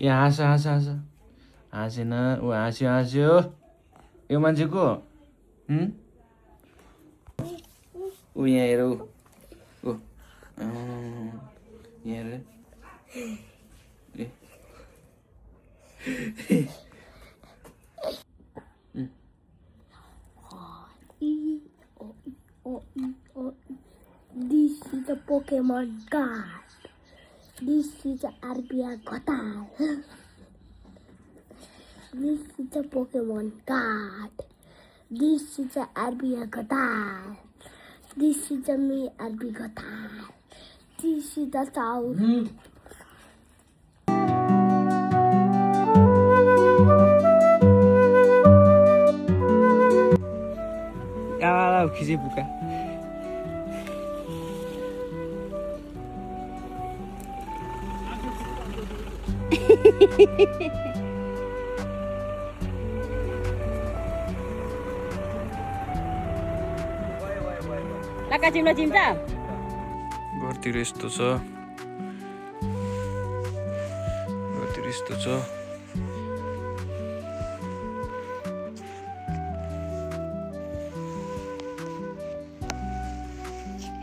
यहाँ हाँसेन ऊ हाँस्यो यो मान्छे को ऊ यहाँ हेर ऊ यहाँ हेर This is a Pokemon card. This is a RBI Gotham. This is a Pokemon card. This is a RBI Gotham. This is a me RB Gotham. This is the south. खिचे बुका लाका चिम्ला चिम्छ घरतिर यस्तो छ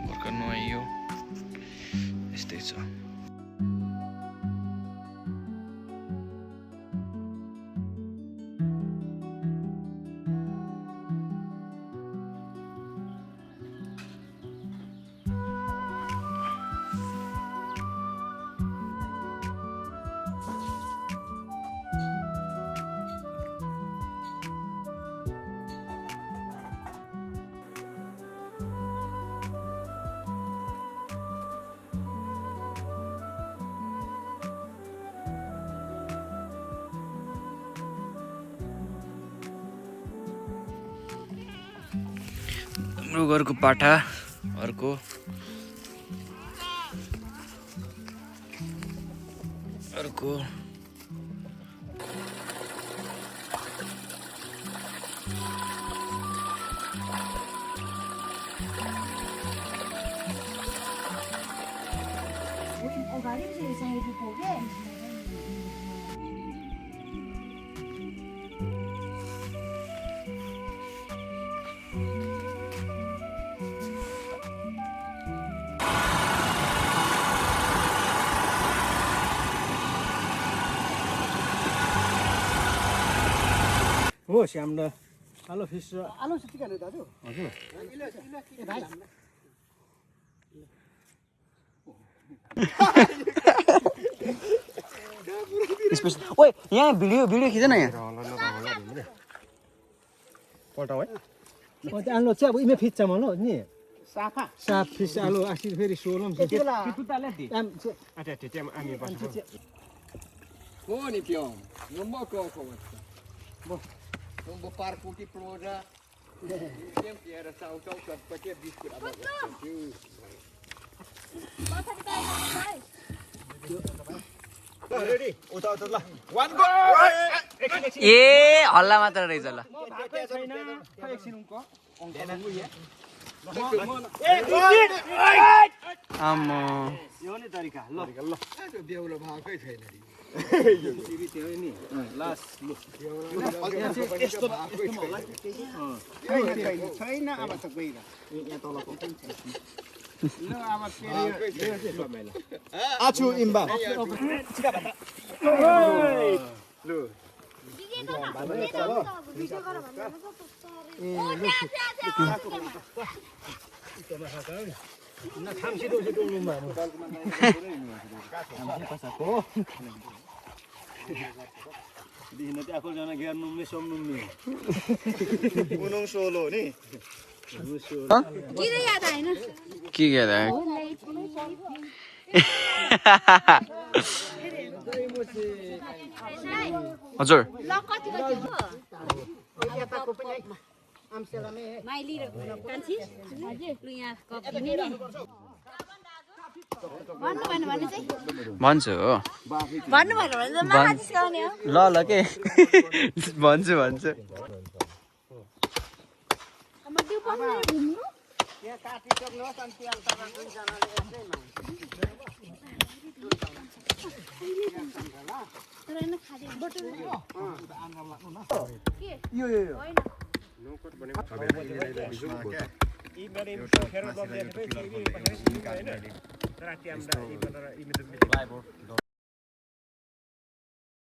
भर्खर नुहाइयो यस्तै छ हाम्रो घरको पाठा अर्को हो श्याम र आलु फिस र आलु चाहिँ के दाजु हजुर ए भाइ ओए यहाँ भिडियो खिच न यहाँ पटाउ है आलु चाहिँ अब इमे फिस छ मलाई नि साफ फिस आलु आसी फेरि सोलम छ हो नि पियो नम्बरको Não vou parar com o que proja. Sempre era só para ter visto a bola. Ready उता उता ल वन गो ए हल्ला मात्र रहेछ ल आम्मा यो नि तरिका ल ल बेहुलो भएकै छैन नि सिरी त्यो नि लास्ट लु यस्तो छैन अब त गइरा यहाँ तल पनि छैन ल अब फेरि आछु इम्बा छिका भटा लु ना थाम छिटो छिटो लुम्बा दिने त्यहाँ जना घेर नुम्ने सोम्नुम्ने उनौं सोलो नि किन याद आएन के याद आयो हजुर ल कति कति हो माइली र कान्छी हजुर लु यहाँ कप दिने नि भन्नु भने चाहिँ भन्छु हो भन्नु भने मलाई सिकाउने हो ल ल के भन्छु म त्यो पनि घुम्नु यहाँ काटिसक्नुहोस् अनि तेल तपाईँ दुईजनाले यसै Yo.